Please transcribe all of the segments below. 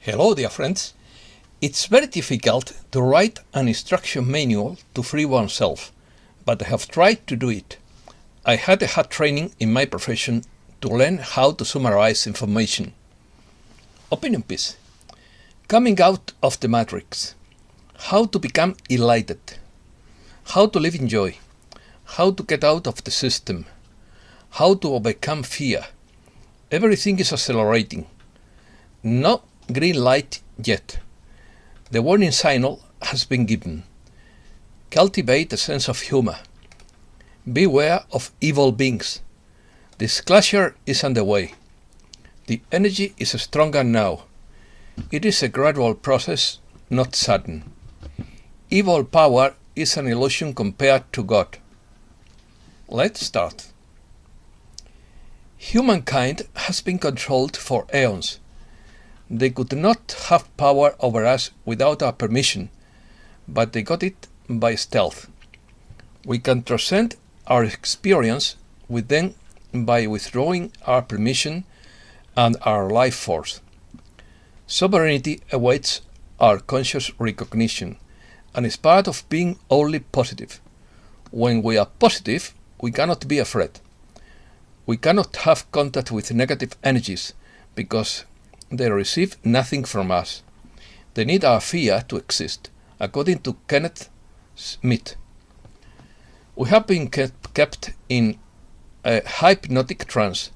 Hello, dear friends. It's very difficult to write an instruction manual to free oneself, but I have tried to do it. I had a hard training in my profession to learn how to summarize information. Opinion piece. Coming out of the matrix. How to become enlightened. How to live in joy. How to get out of the system. How to overcome fear. Everything is accelerating. No green light yet. The warning signal has been given. Cultivate a sense of humour. Beware of evil beings. Disclosure is underway. The energy is stronger now. It is a gradual process, not sudden. Evil power is an illusion compared to God. Let's start. Humankind has been controlled for eons. They could not have power over us without our permission, but they got it by stealth. We can transcend our experience with them by withdrawing our permission and our life force. Sovereignty awaits our conscious recognition and is part of being only positive. When we are positive, we cannot be afraid. We cannot have contact with negative energies because they receive nothing from us. They need our fear to exist, according to Kenneth Smith. We have been kept in a hypnotic trance,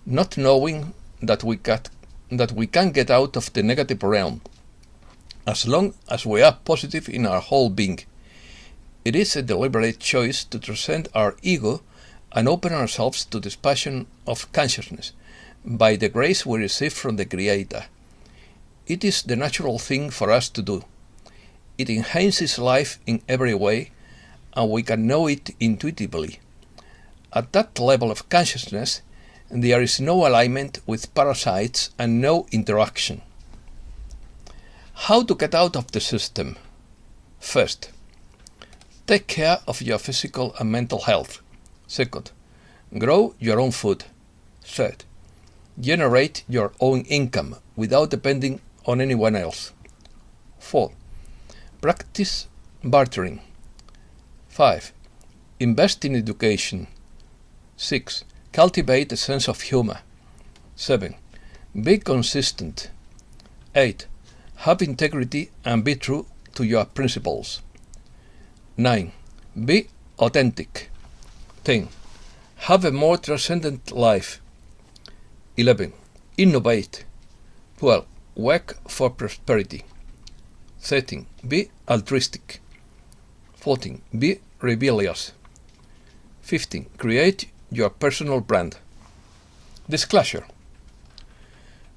not knowing that we can get out of the negative realm, as long as we are positive in our whole being. It is a deliberate choice to transcend our ego and open ourselves to the expansion of consciousness, by the grace we receive from the Creator. It is the natural thing for us to do. It enhances life in every way, and we can know it intuitively. At that level of consciousness, there is no alignment with parasites and no interaction. How to get out of the system? First, take care of your physical and mental health. Second, grow your own food. Third, generate your own income without depending on anyone else. 4. Practice bartering. 5. Invest in education. 6. Cultivate a sense of humor. 7. Be consistent. 8. Have integrity and be true to your principles. 9. Be authentic. 10. Have a more transcendent life. 11. Innovate. 12. Work for prosperity. 13. Be altruistic. 14. Be rebellious. 15. Create your personal brand. Disclosure.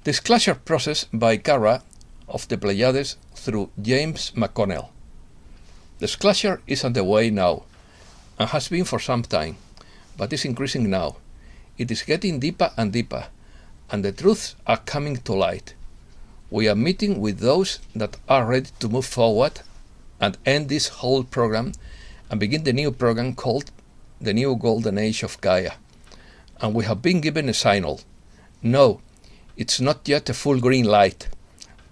Disclosure process by Kara of the Pleiades through James McConnell. Disclosure is underway now and has been for some time, but is increasing now. It is getting deeper and deeper, and the truths are coming to light. We are meeting with those that are ready to move forward and end this whole program and begin the new program called the New Golden Age of Gaia. And we have been given a signal. No, it's not yet a full green light,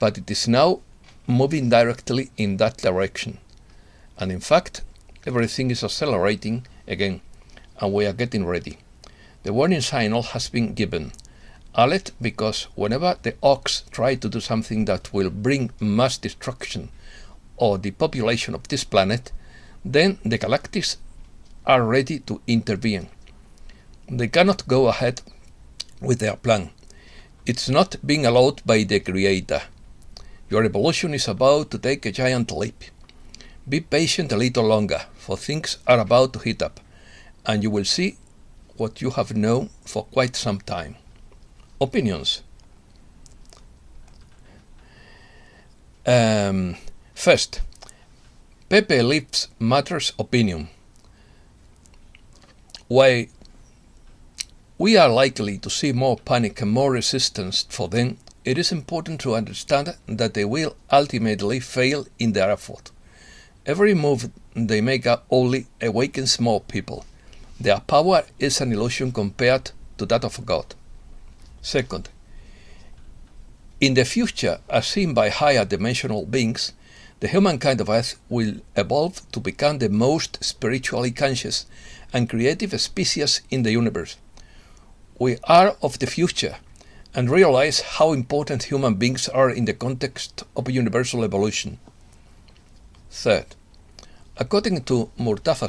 but it is now moving directly in that direction. And in fact, everything is accelerating again, and we are getting ready. The warning signal has been given. Alert, because whenever the ox try to do something that will bring mass destruction or the population of this planet, then the galactics are ready to intervene. They cannot go ahead with their plan. It's not being allowed by the Creator. Your evolution is about to take a giant leap. Be patient a little longer, for things are about to heat up, and you will see what you have known for quite some time. Opinions. First, Pepe Lives Matters opinion. While we are likely to see more panic and more resistance for them, it is important to understand that they will ultimately fail in their effort. Every move they make only awakens more people. Their power is an illusion compared to that of God. Second, In the future, as seen by higher dimensional beings, the humankind of Earth will evolve to become the most spiritually conscious and creative species in the universe. We are of the future and realize how important human beings are in the context of universal evolution. Third, according to Murtaza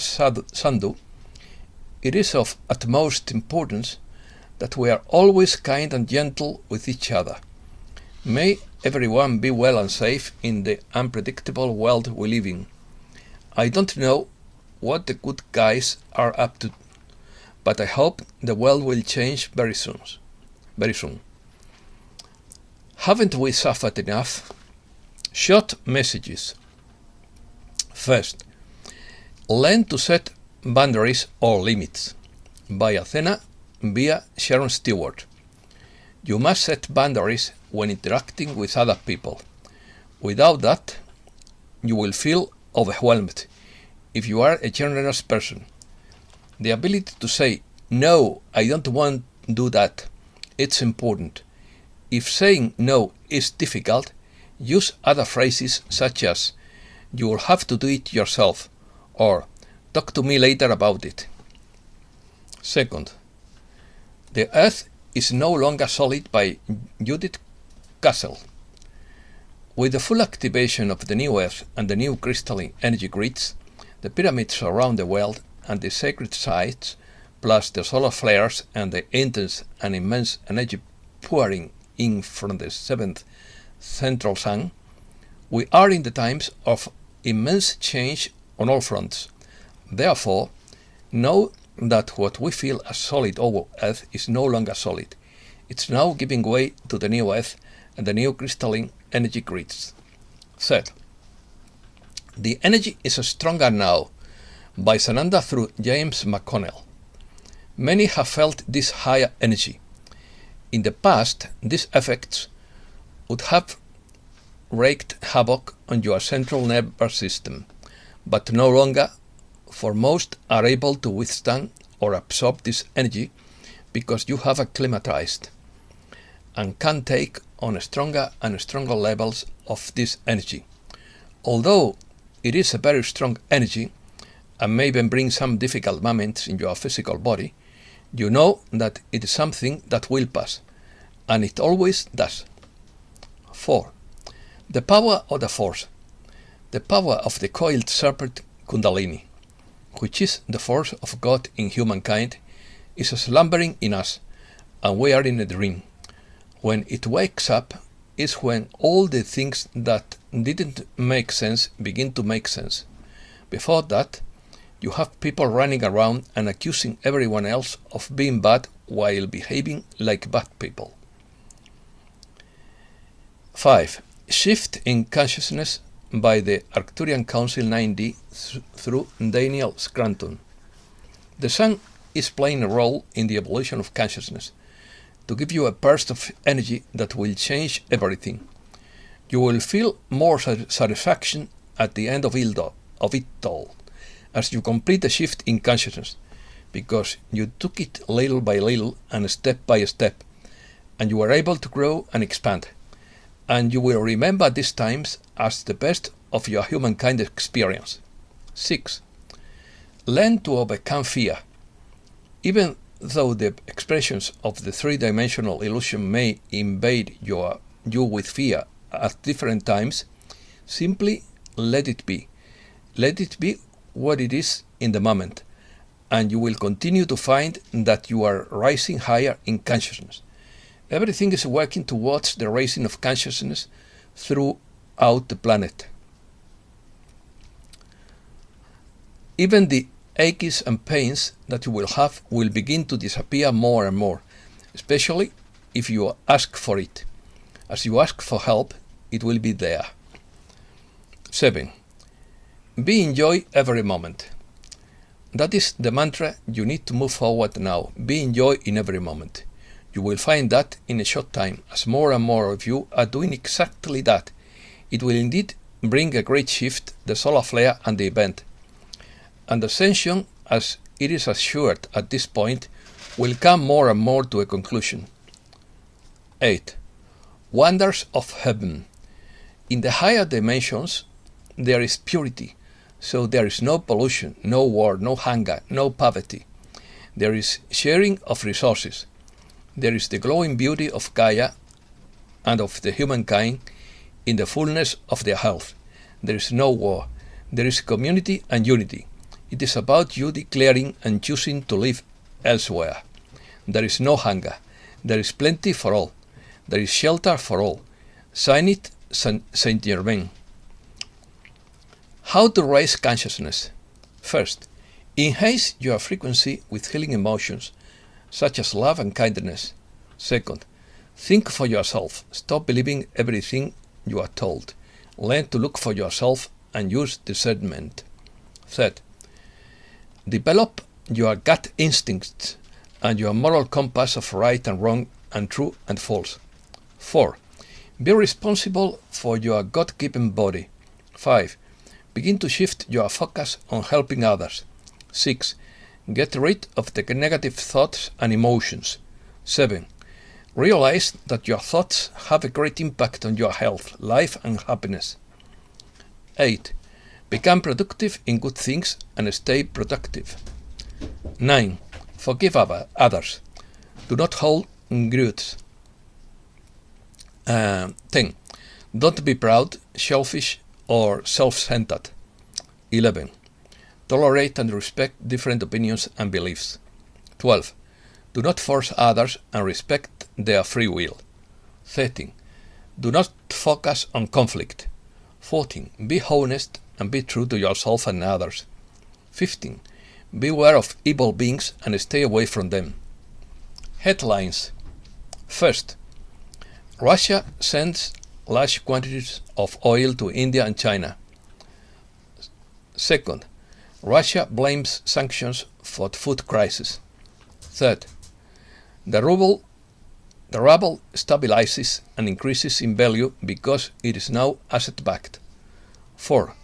Sandu, it is of utmost importance that we are always kind and gentle with each other. May everyone be well and safe in the unpredictable world we live in. I don't know what the good guys are up to, but I hope the world will change very soon. Very soon. Haven't we suffered enough? Short messages. First, learn to set boundaries or limits. By Athena via Sharon Stewart. You must set boundaries when interacting with other people. Without that, you will feel overwhelmed if you are a generous person. The ability to say, no, I don't want to do that, it's important. If saying no is difficult, use other phrases such as, you will have to do it yourself, or talk to me later about it. Second, the Earth is no longer solid by Judith Castle. With the full activation of the new Earth and the new crystalline energy grids, the pyramids around the world and the sacred sites, plus the solar flares and the intense and immense energy pouring in from the seventh central sun, we are in the times of immense change on all fronts. Therefore, know that what we feel as solid over Earth is no longer solid. It's now giving way to the new Earth and the new crystalline energy grids. Third, the energy is stronger now, by Sananda through James McConnell. Many have felt this higher energy. In the past, these effects would have wreaked havoc on your central nervous system, but no longer, for most are able to withstand or absorb this energy because you have acclimatized and can take on stronger and stronger levels of this energy. Although it is a very strong energy and may even bring some difficult moments in your physical body, you know that it is something that will pass, and it always does. 4. The power of the force. The power of the coiled serpent Kundalini, which is the force of God in humankind, is slumbering in us, and we are in a dream. When it wakes up is when all the things that didn't make sense begin to make sense. Before that, you have people running around and accusing everyone else of being bad while behaving like bad people. 5. Shift in consciousness by the Arcturian Council 9D through Daniel Scranton. The sun is playing a role in the evolution of consciousness to give you a burst of energy that will change everything. You will feel more satisfaction at the end of it all as you complete the shift in consciousness, because you took it little by little and step by step, and you were able to grow and expand. And you will remember these times as the best of your humankind experience. 6. Learn to overcome fear. Even though the expressions of the three-dimensional illusion may invade you with fear at different times, simply let it be. Let it be what it is in the moment, and you will continue to find that you are rising higher in consciousness. Everything is working towards the raising of consciousness throughout the planet. Even the aches and pains that you will have will begin to disappear more and more, especially if you ask for it. As you ask for help, it will be there. 7. Be in joy every moment. That is the mantra you need to move forward now. Be in joy in every moment. You will find that in a short time, as more and more of you are doing exactly that. It will indeed bring a great shift, the solar flare and the event. And ascension, as it is assured at this point, will come more and more to a conclusion. 8. Wonders of heaven. In the higher dimensions, there is purity, so there is no pollution, no war, no hunger, no poverty. There is sharing of resources. There is the glowing beauty of Gaia and of the humankind in the fullness of their health. There is no war. There is community and unity. It is about you declaring and choosing to live elsewhere. There is no hunger. There is plenty for all. There is shelter for all. Sign it, Saint Germain. How to raise consciousness? First, enhance your frequency with healing emotions, such as love and kindness. Second, think for yourself. Stop believing everything you are told. Learn to look for yourself and use discernment. Third, develop your gut instincts and your moral compass of right and wrong and true and false. 4. Be responsible for your God-given body. 5. Begin to shift your focus on helping others. 6. Get rid of the negative thoughts and emotions. 7. Realize that your thoughts have a great impact on your health, life and happiness. 8. Become productive in good things and stay productive. 9. Forgive others. Do not hold grudges. 10. Don't be proud, selfish, or self-centered. 11. Tolerate and respect different opinions and beliefs. 12. Do not force others and respect their free will. 13. Do not focus on conflict. 14. Be honest and be true to yourself and others. 15. Beware of evil beings and stay away from them. Headlines. First, Russia sends large quantities of oil to India and China. Second, Russia blames sanctions for the food crisis. Third, the ruble stabilizes and increases in value because it is now asset-backed. 4.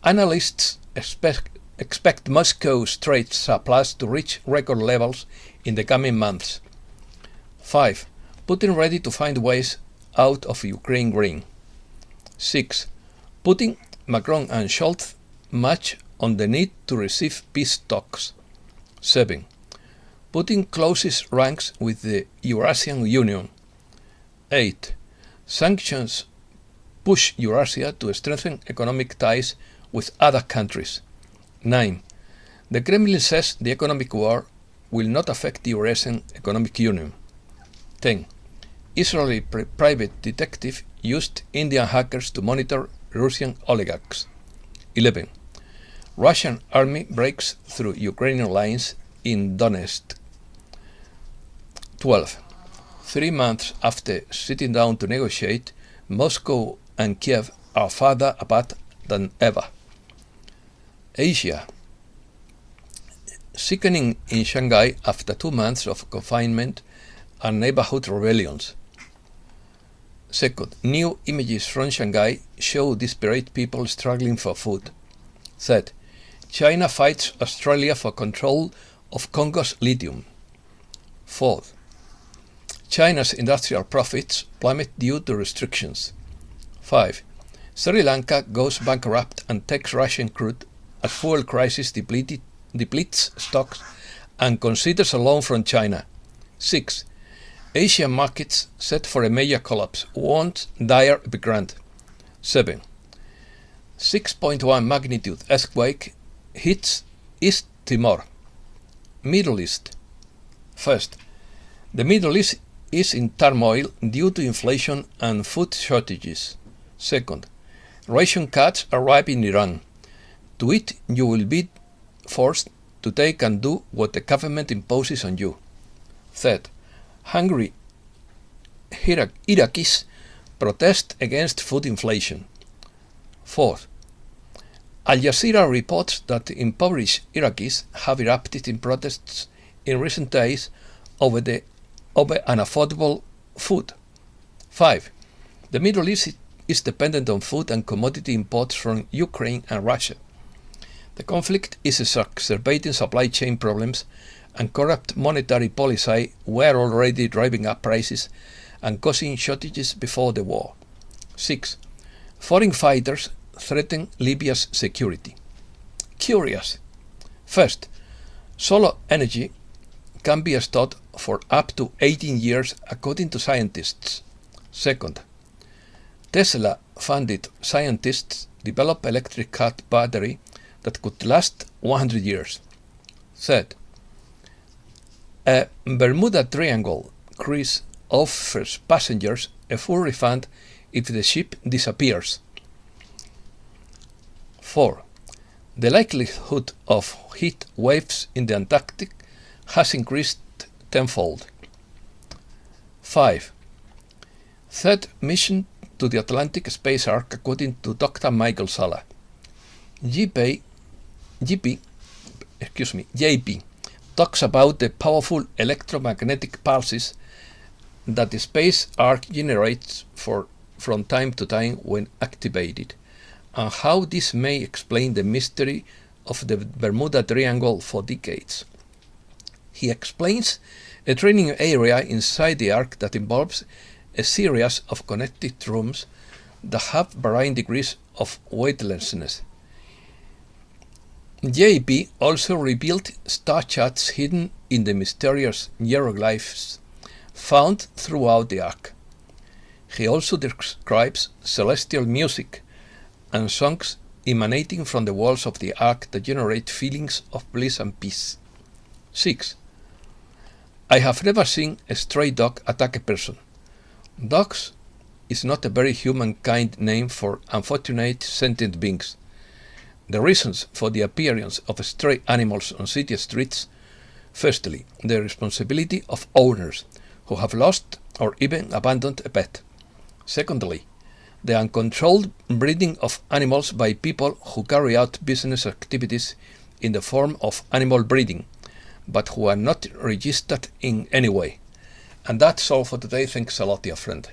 Analysts expect Moscow's trade surplus to reach record levels in the coming months. 5. Putin ready to find ways out of Ukraine grain. 6. Putin, Macron and Scholz match on the need to receive peace talks. 7. Putin closes ranks with the Eurasian Union. 8. Sanctions push Eurasia to strengthen economic ties with other countries. 9. The Kremlin says the economic war will not affect the Eurasian Economic Union. 10. Israeli private detective used Indian hackers to monitor Russian oligarchs. 11. Russian army breaks through Ukrainian lines in Donetsk. 12. 3 months after sitting down to negotiate, Moscow and Kiev are farther apart than ever. Asia. Sickening in Shanghai after 2 months of confinement and neighborhood rebellions. Second, new images from Shanghai show desperate people struggling for food. Third, China fights Australia for control of Congo's lithium. Fourth, China's industrial profits plummet due to restrictions. 5. Sri Lanka goes bankrupt and takes Russian crude as fuel crisis depletes stocks and considers a loan from China. 6. Asian markets set for a major collapse, warns dire Evergrande. 7. 6.1 magnitude earthquake hits East Timor. Middle East. First, the Middle East is in turmoil due to inflation and food shortages. Second, ration cuts arrive in Iran. To it, you will be forced to take and do what the government imposes on you. Third, hungry Iraqis protest against food inflation. Fourth, Al Jazeera reports that impoverished Iraqis have erupted in protests in recent days over unaffordable food. 5. The Middle East is dependent on food and commodity imports from Ukraine and Russia. The conflict is exacerbating supply chain problems, and corrupt monetary policy were already driving up prices and causing shortages before the war. 6. Foreign fighters threaten Libya's security. Curious. First, solar energy can be stored for up to 18 years according to scientists. Second, Tesla-funded scientists develop electric car battery that could last 100 years. Third, a Bermuda Triangle cruise offers passengers a full refund if the ship disappears. 4. The likelihood of heat waves in the Antarctic has increased tenfold. 5. Third mission to the Atlantic Space Ark according to Dr. Michael Salla. JP talks about the powerful electromagnetic pulses that the space ark generates from time to time when activated, and how this may explain the mystery of the Bermuda Triangle for decades. He explains a training area inside the ark that involves a series of connected rooms that have varying degrees of weightlessness. JP also revealed star charts hidden in the mysterious hieroglyphs found throughout the ark. He also describes celestial music and songs emanating from the walls of the ark that generate feelings of bliss and peace. 6. I have never seen a stray dog attack a person. Dogs is not a very humankind name for unfortunate sentient beings. The reasons for the appearance of stray animals on city streets: firstly, the responsibility of owners who have lost or even abandoned a pet. Secondly, the uncontrolled breeding of animals by people who carry out business activities in the form of animal breeding, but who are not registered in any way. And that's all for today. Thanks a lot, dear friend.